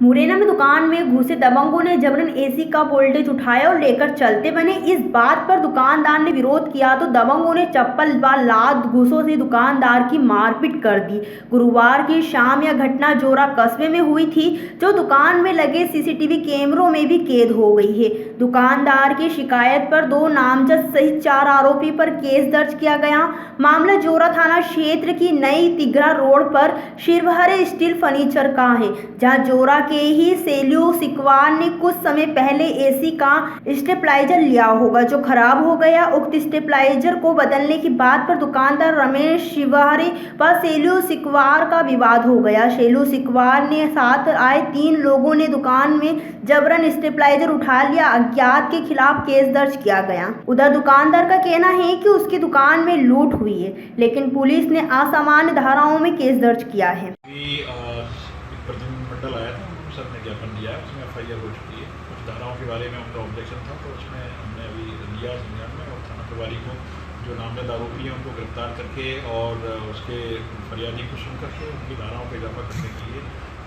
मुरैना में दुकान में घुसे दबंगों ने जबरन एसी का वोल्टेज उठाया और लेकर चलते बने। इस बात पर दुकानदार ने विरोध किया तो दबंगों ने चप्पल व लात घूंसों से दुकानदार की मारपीट कर दी। गुरुवार की शाम यह घटना जोरा कस्बे में हुई थी, जो दुकान में लगे सीसीटीवी कैमरों में भी कैद हो गई है। दुकानदार की शिकायत पर 2 नामजद सहित 4 आरोपी पर केस दर्ज किया गया। मामला जोरा थाना क्षेत्र की नई तिगरा रोड पर शिवहर स्टील फर्नीचर का है, जहां जोरा के ही सेल्यू सिकवार ने कुछ समय पहले एसी का स्टेबलाइजर लिया होगा, जो खराब हो गया। उक्त स्टेबलाइजर को बदलने की बात पर दुकानदार रमेश शिवहरे व सेल्यू सिकवार का विवाद हो गया। सेल्यू सिकवार ने साथ आए 3 लोगों ने दुकान में जबरन स्टेबलाइजर उठा लिया। अज्ञात के खिलाफ केस दर्ज किया गया। उधर दुकानदार का कहना है कि उसकी दुकान में लूट हुई है, लेकिन पुलिस ने असामान्य धाराओं में केस दर्ज किया है। प्रतिनिधिमंडल आया था, सर ने ज्ञापन दिया, उसमें FIR हो चुकी है। कुछ धाराओं के बारे में उनका ऑब्जेक्शन था, तो उसमें हमने अभी लिया संज्ञान में और थाना प्रभारी को जो नामजद आरोपी हैं उनको गिरफ्तार करके और उसके फरियादी को सुन करके उनकी धाराओं पर इजाफा करने के लिए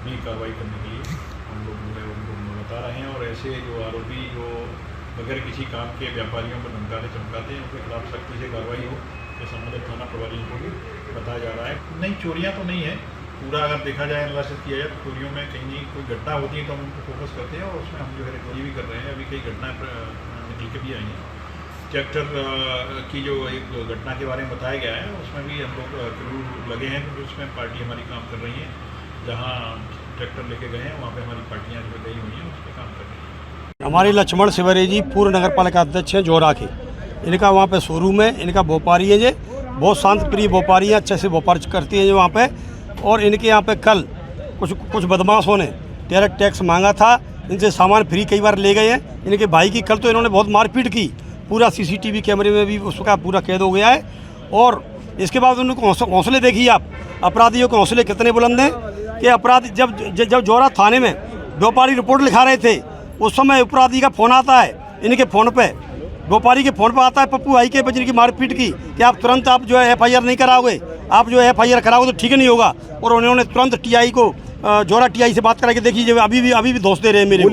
भी कार्रवाई करने के लिए हम लोग जो है उनको बता रहे हैं। और ऐसे जो आरोपी जो बगैर किसी काम के व्यापारियों को धमकाते चमकाते हैं, उनके खिलाफ सख्ती से कार्रवाई हो, ये संबंधित थाना प्रभारी को भी बताया जा रहा है। नहीं, चोरियाँ तो नहीं है, पूरा अगर देखा जाए, एनालिसिस किया जाए तो चोरियों में कहीं कोई घटना होती है तो हम उनको फोकस करते हैं और उसमें हम जो है रिकवरी भी कर रहे हैं। अभी कई घटनाएं निकल के भी आई हैं। ट्रैक्टर की जो एक घटना के बारे में बताया गया है, उसमें भी हम लोग क्रू लगे हैं, क्योंकि उसमें पार्टी हमारी काम कर रही है। जहाँ ट्रैक्टर लेके गए हैं वहाँ पे हमारी पार्टियाँ जो गई हुई हैं उस पर काम कर रही हैं। हमारे लक्ष्मण शिवहरे जी पूर्व नगर पालिका अध्यक्ष हैं जोरा के। इनका वहाँ पे शोरूम है, इनका व्यापारी है, जे बहुत शांत प्रिय व्यापारी है, अच्छे से व्यापार करती है जो वहाँ पे। और इनके यहाँ पे कल कुछ बदमाशों ने डायरेक्ट टैक्स मांगा था, इनसे सामान फ्री कई बार ले गए हैं। इनके भाई की कल तो इन्होंने बहुत मारपीट की, पूरा CCTV कैमरे में भी उसका पूरा कैद हो गया है। और इसके बाद उनको हौसले देखिए आप, अपराधियों के हौसले कितने बुलंद हैं कि अपराधी जब जोरा थाने में व्यापारी रिपोर्ट लिखा रहे थे, उस समय अपराधी का फ़ोन आता है, इनके फ़ोन पर, व्यापारी के फ़ोन पर आता है पप्पू आई के बजरी की मारपीट की कि आप तुरंत आप जो है FIR नहीं कराओगे, आप जो है FIR कराओगे तो ठीक नहीं होगा। और उन्होंने तुरंत TI को जोरा TI से बात करा के देखिए, अभी भी दोष दे रहे हैं मेरे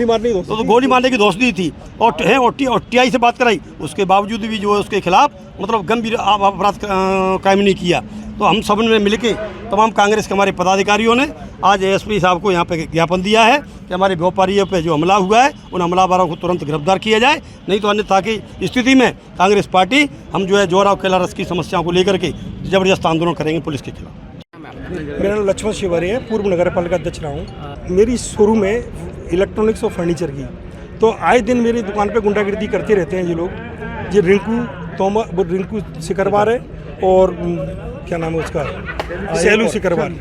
गोली मारने की दोष दी थी और TI से बात कराई, उसके बावजूद भी जो है उसके खिलाफ मतलब गंभीर अपराध कायम नहीं किया। तो हम सब ने मिलके तमाम कांग्रेस के हमारे पदाधिकारियों ने आज ASP साहब को यहाँ पे ज्ञापन दिया है कि हमारे व्यापारियों पे जो हमला हुआ है उन हमलावरों को तुरंत गिरफ्तार किया जाए, नहीं तो अन्यथा की स्थिति में कांग्रेस पार्टी हम जो है जोरा और कैलारस की समस्याओं को लेकर के जबरदस्त आंदोलन करेंगे पुलिस के खिलाफ। मेरा नाम लक्ष्मण शिवहरे है, पूर्व नगर पालिका अध्यक्ष रहा हूँ। मेरी शोरूम है इलेक्ट्रॉनिक्स और फर्नीचर की, तो आए दिन मेरी दुकान पे गुंडागिर्दी करते रहते हैं ये लोग। ये रिंकू सिकरवार है और क्या नाम है उसका, सेलू सिकरवार,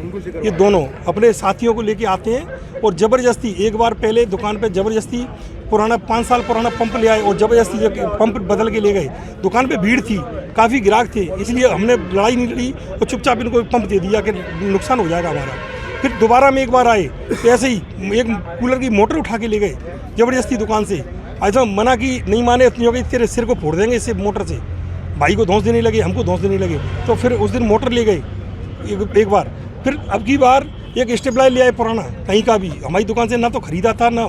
ये दोनों अपने साथियों को लेके आते हैं और ज़बरदस्ती एक बार पहले दुकान पे ज़बरदस्ती पुराना 5 साल पुराना पंप ले आए और ज़बरदस्ती जब पंप बदल के ले गए। दुकान पे भीड़ थी, काफ़ी ग्राहक थे, इसलिए हमने लड़ाई नहीं लड़ी और चुपचाप इनको पंप दे दिया कि नुकसान हो जाएगा हमारा। फिर दोबारा में एक बार आए तो ऐसे ही एक कूलर की मोटर उठा के ले गए ज़बरदस्ती दुकान से। ऐसा मना की नहीं माने, इतनी हो गई तेरे सिर को फोड़ देंगे इससे मोटर से। भाई को धौंस देने लगे, हमको धौंस देने लगे, तो फिर उस दिन मोटर ले गए एक बार। फिर अब की बार एक स्टेबलाइजर ले आए पुराना कहीं का भी, हमारी दुकान से ना तो खरीदा था ना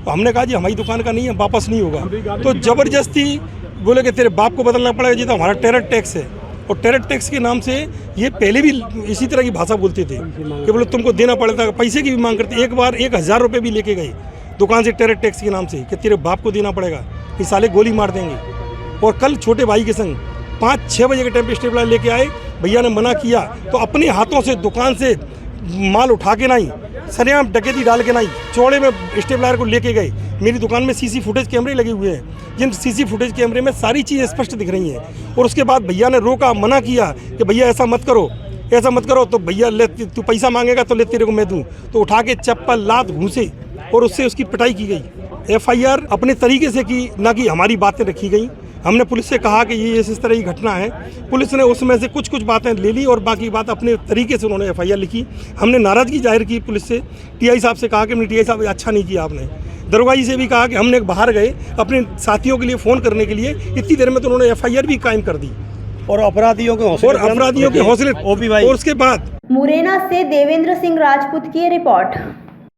हमने कहा जी हमारी दुकान का नहीं है, वापस नहीं होगा। तो ज़बरदस्ती बोले कि तेरे बाप को बदलना पड़ेगा जी, तो हमारा टेरर टैक्स है। और टेरर टैक्स के नाम से ये पहले भी इसी तरह की भाषा बोलते थे कि बोले तुमको देना पड़ेगा, पैसे की भी मांग करते। एक बार 1000 रुपये भी लेके गए दुकान से टेरर टैक्स के नाम से कि तेरे बाप को देना पड़ेगा, कि साले गोली मार देंगे। और कल छोटे भाई के संग 5-6 बजे के टाइम पे स्टेबलाइजर लेके आए, भैया ने मना किया तो अपने हाथों से दुकान से माल उठा के नहीं, सरेआम डकैती डाल के नहीं, चौड़े में स्टेबलाइजर को लेके गए। मेरी दुकान में CC फुटेज कैमरे लगे हुए हैं, जिन CC फुटेज कैमरे में सारी चीज़ें स्पष्ट दिख रही हैं। और उसके बाद भैया ने रोका, मना किया कि भैया ऐसा मत करो, ऐसा मत करो। तो भैया ले, तू पैसा मांगेगा तो ले, तेरे को मैं दूँ। तो उठा के चप्पल लात घूंसे और उससे उसकी पिटाई की गई। FIR अपने तरीके से की, ना कि हमारी बातें रखी गई। हमने पुलिस से कहा कि ये इस तरह की घटना है, पुलिस ने उसमें से कुछ बातें ले ली और बाकी बात अपने तरीके से उन्होंने FIR लिखी। हमने नाराज़गी जाहिर की पुलिस से, TI साहब से कहा कि TI साहब अच्छा नहीं किया आपने। दरोगा जी से भी कहा कि हमने बाहर गए अपने साथियों के लिए फ़ोन करने के लिए, इतनी देर में तो उन्होंने FIR भी कायम कर दी और अपराधियों के हौसले। और उसके बाद मुरैना से देवेंद्र सिंह राजपूत की रिपोर्ट।